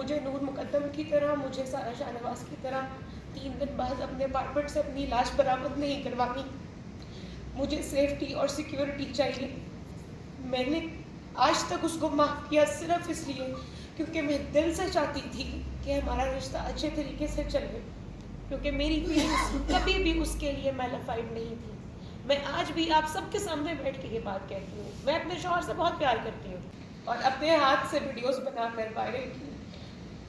مجھے نور مقدم کی طرح، مجھے سارا شاہ نواز کی طرح 3 دن بعد اپنے اپارٹمنٹ سے اپنی لاش برآمد نہیں کروانی. مجھے سیفٹی اور سیکیورٹی چاہیے. میں نے آج تک اس کو معاف کیا صرف اس لیے کیونکہ میں دل سے چاہتی تھی کہ ہمارا رشتہ اچھے طریقے سے چلے، کیونکہ میری فیلنگس کبھی بھی اس کے لیے میلیفائڈ نہیں تھی. میں آج بھی آپ سب کے سامنے بیٹھ کے یہ بات کہتی ہوں، میں اپنے شوہر سے بہت پیار کرتی ہوں اور اپنے ہاتھ سے ویڈیوز بنا کر وائرل کی،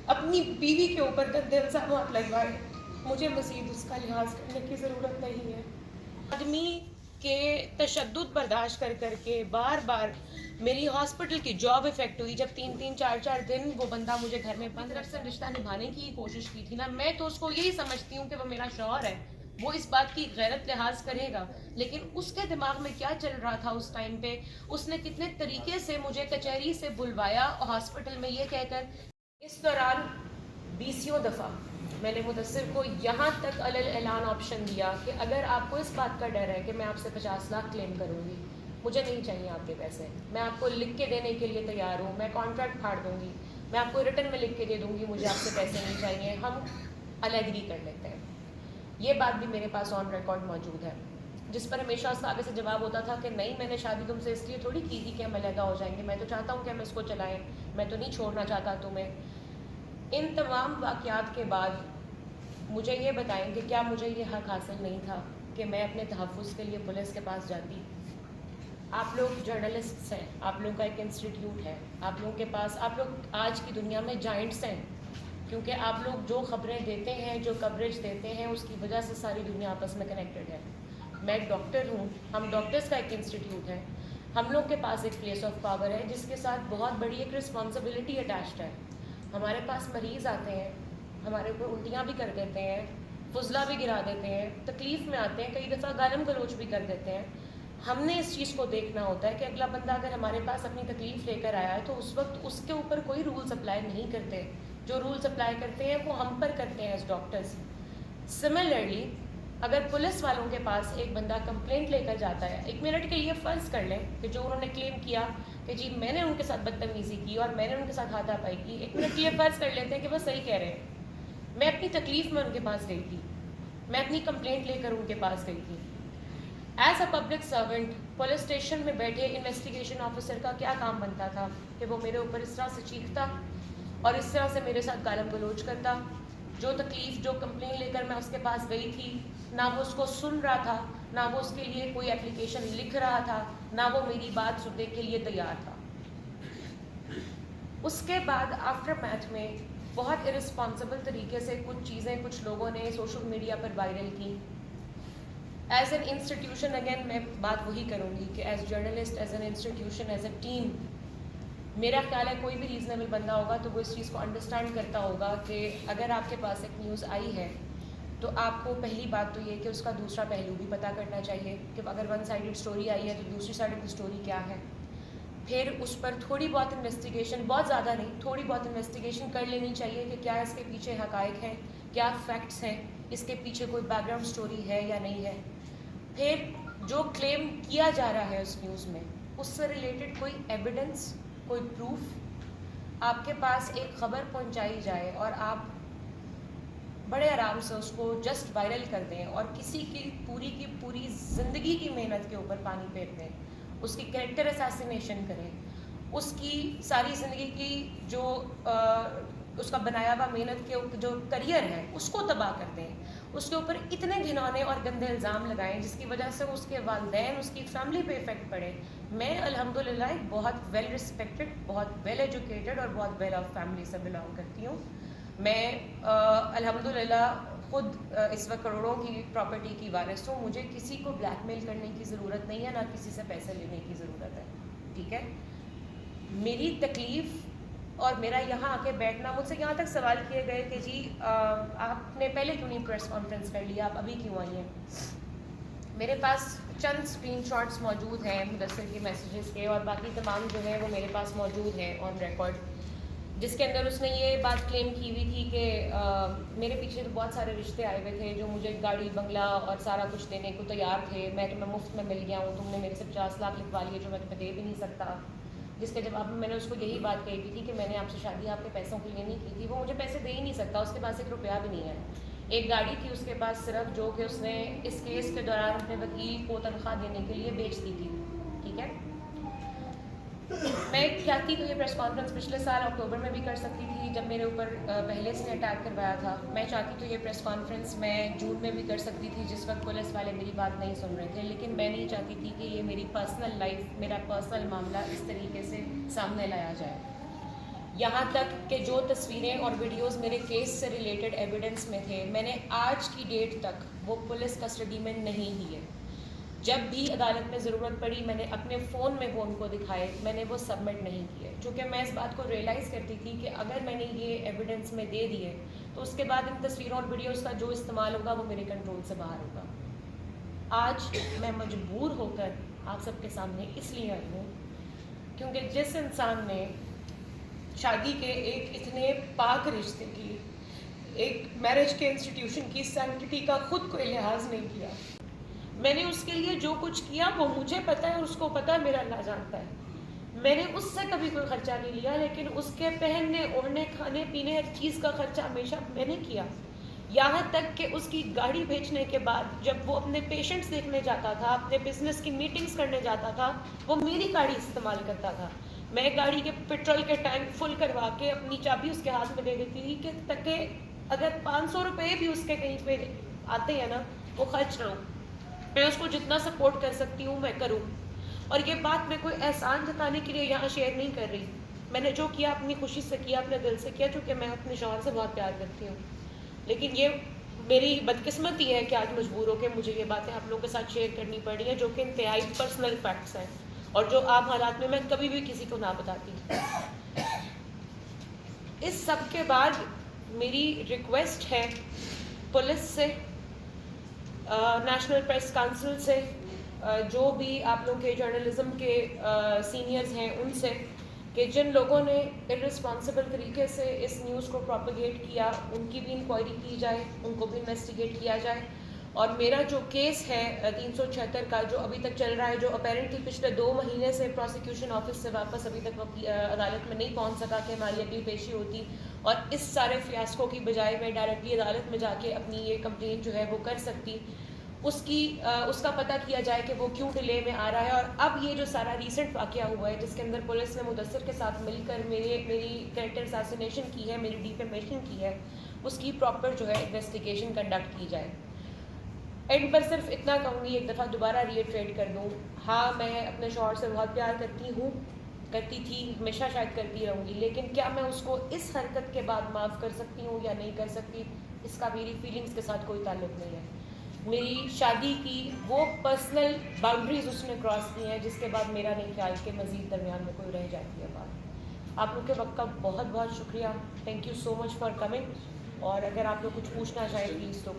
اپنی بیوی کے اوپر گندے الزامات لگوائے. مجھے مزید اس کا لحاظ کرنے کی ضرورت نہیں ہے. آدمی کے تشدد برداشت کر کر کے بار بار میری ہاسپٹل کی جاب افیکٹ ہوئی. جب 3-4 دن وہ بندہ مجھے گھر میں بند طرف سے رشتہ نبھانے کی کوشش کی تھی نا، میں تو اس کو یہی سمجھتی ہوں کہ وہ میرا شوہر ہے، وہ اس بات کی غیرت لحاظ کرے گا. لیکن اس کے دماغ میں کیا چل رہا تھا اس ٹائم پہ، اس نے کتنے طریقے سے مجھے کچہری سے بلوایا ہاسپٹل میں یہ کہہ کر. اس دوران 20 دفعہ میں نے مدثر کو یہاں تک اعلان آپشن دیا کہ اگر آپ کو اس بات کا ڈر ہے کہ میں آپ سے 50 لاکھ کلیم کروں گی، مجھے نہیں چاہیے آپ کے پیسے، میں آپ کو لکھ کے دینے کے لیے تیار ہوں، میں کانٹریکٹ پھاڑ دوں گی، میں آپ کو ریٹن میں لکھ کے دے دوں گی، مجھے آپ سے پیسے نہیں چاہیے، ہم علیحدگی کر لیتے ہیں. یہ بات بھی میرے پاس آن ریکارڈ موجود ہے، جس پر ہمیشہ اس کا آگے سے جواب ہوتا تھا کہ نہیں، میں نے شادی تم سے اس لیے تھوڑی کی تھی کہ ہم علیحدہ ہو جائیں گے، میں تو چاہتا ہوں کہ ہم اس کو چلائیں، میں تو نہیں چھوڑنا چاہتا تمہیں. ان تمام واقعات کے بعد مجھے یہ بتائیں کہ کیا مجھے یہ حق حاصل نہیں تھا کہ میں اپنے تحفظ کے لیے پولیس کے پاس جاتی؟ آپ لوگ جرنلسٹس ہیں، آپ لوگوں کا ایک انسٹیٹیوٹ ہے، آپ لوگوں کے پاس، آپ لوگ آج کی دنیا میں جائنٹس ہیں، کیونکہ آپ لوگ جو خبریں دیتے ہیں، جو کوریج دیتے ہیں، اس کی وجہ سے ساری دنیا آپس میں کنیکٹڈ ہے. میں ایک ڈاکٹر ہوں، ہم ڈاکٹرز کا ایک انسٹیٹیوٹ ہے، ہم لوگ کے پاس ایک پلیس آف پاور ہے جس کے ساتھ بہت بڑی ایک رسپانسبلٹی اٹیچڈ ہے. ہمارے پاس مریض آتے ہیں، ہمارے اوپر الٹیاں بھی کر دیتے ہیں، فضلہ بھی گرا دیتے ہیں، تکلیف میں آتے ہیں، کئی دفعہ گالم گلوچ بھی کر دیتے ہیں. ہم نے اس چیز کو دیکھنا ہوتا ہے کہ اگلا بندہ اگر ہمارے پاس اپنی تکلیف لے کر آیا ہے تو اس وقت اس کے اوپر کوئی رولز اپلائی نہیں کرتے، جو رولز اپلائی کرتے ہیں وہ ہم پر کرتے ہیں ایز ڈاکٹرز. سملرلی اگر پولیس والوں کے پاس ایک بندہ کمپلینٹ لے کر جاتا ہے، 1 منٹ کے لیے فرض کر لیں کہ جو انہوں نے کلیم کیا کہ جی میں نے ان کے ساتھ بدتمیزی کی اور میں نے ان کے ساتھ ہاتھا پائی کی، 1 منٹ کے لیے فرض کر لیتے ہیں کہ وہ صحیح کہہ رہے ہیں، میں اپنی تکلیف میں ان کے پاس گئی تھی، میں اپنی کمپلینٹ لے کر ان کے پاس گئی تھی. As a public servant police station میں بیٹھے انویسٹیگیشن آفیسر کا کیا کام بنتا تھا کہ وہ میرے اوپر اس طرح سے چیختا اور اس طرح سے میرے ساتھ گالم گلوچ کرتا. جو تکلیف، جو کمپلین لے کر میں اس کے پاس گئی تھی، نہ وہ اس کو سن رہا تھا، نہ وہ اس کے لیے کوئی اپلیکیشن لکھ رہا تھا، نہ وہ میری بات سننے کے لیے تیار تھا. اس کے بعد آفٹر میتھ میں بہت ارسپانسبل طریقے سے کچھ چیزیں کچھ لوگوں نے سوشل میڈیا پر وائرل کی. ایز این انسٹیٹیوشن اگین میں بات وہی کروں گی کہ as journalist, as an institution, as a team, میرا خیال ہے کوئی بھی ریزنیبل بندہ ہوگا تو وہ اس چیز کو انڈرسٹینڈ کرتا ہوگا کہ اگر آپ کے پاس ایک نیوز آئی ہے تو آپ کو پہلی بات تو یہ کہ اس کا دوسرا پہلو بھی پتہ کرنا چاہیے کہ اگر 1 سائڈڈ اسٹوری آئی ہے تو دوسری سائڈ کی اسٹوری کیا ہے. پھر اس پر تھوڑی بہت انویسٹیگیشن، بہت زیادہ نہیں، تھوڑی بہت انویسٹیگیشن کر لینی چاہیے کہ کیا اس کے پیچھے حقائق ہیں، کیا فیکٹس ہیں، اس کے پیچھے کوئی بیک گراؤنڈ اسٹوری ہے یا نہیں ہے. پھر جو کلیم کیا جا رہا ہے اس نیوز میں، اس سے ریلیٹڈ کوئی ایویڈنس، کوئی پروف، آپ کے پاس ایک خبر پہنچائی جائے اور آپ بڑے آرام سے اس کو جسٹ وائرل کر دیں اور کسی کی پوری زندگی کی محنت کے اوپر پانی پھیر دیں، اس کی کریکٹر اسیسینیشن کریں، اس کی ساری زندگی کی جو اس کا بنایا ہوا محنت کے جو کریئر ہے اس کو تباہ کر دیں، اس کے اوپر اتنے گھنونے اور گندے الزام لگائیں جس کی وجہ سے اس کے والدین، اس کی فیملی پہ افیکٹ پڑے. میں الحمدللہ ایک بہت ویل رسپیکٹڈ، بہت ویل ایجوکیٹڈ اور بہت ویل آف فیملی سے بلانگ کرتی ہوں. میں الحمدللہ خود اس وقت کروڑوں کی پراپرٹی کی وارث ہوں. مجھے کسی کو بلیک میل کرنے کی ضرورت نہیں ہے، نہ کسی سے پیسے لینے کی ضرورت ہے. ٹھیک ہے، میری تکلیف اور میرا یہاں آ کے بیٹھنا، مجھ سے یہاں تک سوال کیے گئے کہ جی آپ نے پہلے کیوں نہیں پریس کانفرنس کر لیا، آپ ابھی کیوں آئی ہیں. میرے پاس چند اسکرین شاٹس موجود ہیں مدثر کے میسیجز کے، اور باقی تمام جو ہیں وہ میرے پاس موجود ہیں آن ریکارڈ، جس کے اندر اس نے یہ بات کلیم کی ہوئی تھی کہ میرے پیچھے تو بہت سارے رشتے آئے ہوئے تھے جو مجھے گاڑی بنگلہ اور سارا کچھ دینے کو تیار تھے، میں تمہیں مفت میں مل گیا ہوں، تم نے میرے سے 50 لاکھ لکھوا لیے جو میں تمہیں دے بھی نہیں سکتا. جس کے جواب میں نے اس کو یہی بات کہی تھی کہ میں نے آپ سے شادی آپ کے پیسوں کے لیے نہیں کی تھی. وہ مجھے پیسے دے ہی نہیں سکتا, اس کے پاس 1 روپیہ بھی نہیں ہے. ایک گاڑی تھی اس کے پاس صرف, جو کہ اس نے اس کیس کے دوران اپنے وکیل کو تنخواہ دینے کے لیے بیچ دی تھی. ٹھیک ہے, میں چاہتی تو یہ پریس کانفرنس پچھلے سال اکتوبر میں بھی کر سکتی تھی جب میرے اوپر پہلے سے اٹیک کروایا تھا. میں چاہتی تو یہ پریس کانفرنس میں جون میں بھی کر سکتی تھی جس وقت پولیس والے میری بات نہیں سن رہے تھے, لیکن میں نہیں چاہتی تھی کہ یہ میری پرسنل لائف, میرا پرسنل معاملہ اس طریقے سے سامنے لایا جائے. یہاں تک کہ جو تصویریں اور ویڈیوز میرے کیس سے ریلیٹڈ ایویڈنس میں تھے, میں نے آج کی ڈیٹ تک وہ پولیس کسٹڈی میں نہیں لیے. جب بھی عدالت میں ضرورت پڑی میں نے اپنے فون میں وہ ان کو دکھائے, میں نے وہ سبمٹ نہیں کیے, چونکہ میں اس بات کو ریئلائز کرتی تھی کہ اگر میں نے یہ ایویڈنس میں دے دیے تو اس کے بعد ان تصویروں اور ویڈیوز کا جو استعمال ہوگا وہ میرے کنٹرول سے باہر ہوگا. آج میں مجبور ہو کر آپ سب کے سامنے اس لیے آئی ہوں کیونکہ جس انسان نے شادی کے ایک اتنے پاک رشتے کی, ایک میرج کے انسٹیٹیوشن کی سینکٹی کا خود کوئی لحاظ نہیں کیا, میں نے اس کے لیے جو کچھ کیا وہ مجھے پتہ ہے اور اس کو پتہ ہے, میرا اللہ جانتا ہے. میں نے اس سے کبھی کوئی خرچہ نہیں لیا, لیکن اس کے پہننے اوڑھنے کھانے پینے ہر چیز کا خرچہ ہمیشہ میں نے کیا. یہاں تک کہ اس کی گاڑی بیچنے کے بعد جب وہ اپنے پیشنٹس دیکھنے جاتا تھا, اپنے بزنس کی میٹنگز کرنے جاتا تھا, وہ میری گاڑی استعمال کرتا تھا. میں گاڑی کے پیٹرول کے ٹینک فل کروا کے اپنی چابی اس کے ہاتھ میں دے دیتی تھی کہ تاکہ اگر 500 روپے بھی اس کے کہیں پہ آتے ہیں نا وہ خرچ نہ ہو, میں اس کو جتنا سپورٹ کر سکتی ہوں میں کروں. اور یہ بات میں کوئی احسان جتانے کے لیے یہاں شیئر نہیں کر رہی, میں نے جو کیا اپنی خوشی سے کیا, اپنے دل سے کیا, چونکہ میں اپنے شوہر سے بہت پیار کرتی ہوں. لیکن یہ میری بدقسمتی ہے کہ آج مجبور ہو کے مجھے یہ باتیں آپ لوگوں کے ساتھ شیئر کرنی پڑ رہی ہیں, جو کہ انتہائی پرسنل فیکٹس ہیں اور جو عام حالات میں کبھی بھی کسی کو نہ بتاتی. اس سب کے بعد میری ریکویسٹ ہے پولیس سے, نیشنل پریس کونسل سے, جو بھی آپ لوگ کے جرنلزم کے سینئرز ہیں ان سے, کہ جن لوگوں نے ارسپانسبل طریقے سے اس نیوز کو پروپیگیٹ کیا ان کی بھی انکوائری کی جائے, ان کو بھی انویسٹیگیٹ کیا جائے. اور میرا جو کیس ہے 376 کا جو ابھی تک چل رہا ہے, جو اپیرنٹلی پچھلے 2 مہینے سے پروسیکیوشن آفس سے واپس ابھی تک عدالت میں نہیں پہنچ سکا کہ ہماری اپیل پیشی ہوتی, اور اس سارے فیاسکو کی بجائے میں ڈائریکٹلی عدالت میں جا کے اپنی یہ کمپلین جو ہے وہ کر سکتی, اس کا پتہ کیا جائے کہ وہ کیوں ڈیلے میں آ رہا ہے. اور اب یہ جو سارا ریسنٹ واقعہ ہوا ہے جس کے اندر پولیس نے مدثر کے ساتھ مل کر میری کریکٹر اساسینیشن کی ہے, میری ڈیفیمیشن کی ہے, اس کی پراپر جو ہے انویسٹیگیشن کنڈکٹ کی جائے. اینڈ پر صرف اتنا کہوں گی, ایک دفعہ دوبارہ ریٹریٹ کر دوں, ہاں میں اپنے شوہر سے بہت پیار کرتی ہوں, کرتی تھی, ہمیشہ شاید کرتی رہوں گی, لیکن کیا میں اس کو اس حرکت کے بعد معاف کر سکتی ہوں یا نہیں کر سکتی, اس کا میری فیلنگز کے ساتھ کوئی تعلق نہیں ہے. میری شادی کی وہ پرسنل باؤنڈریز اس نے کراس کی ہیں جس کے بعد میرا نہیں خیال کہ مزید درمیان میں کوئی رہ جاتی ہے بات. آپ لوگ کے وقت کا بہت بہت شکریہ, thank you so much for coming. اور اگر آپ لوگ کچھ پوچھنا چاہیں پلیز تو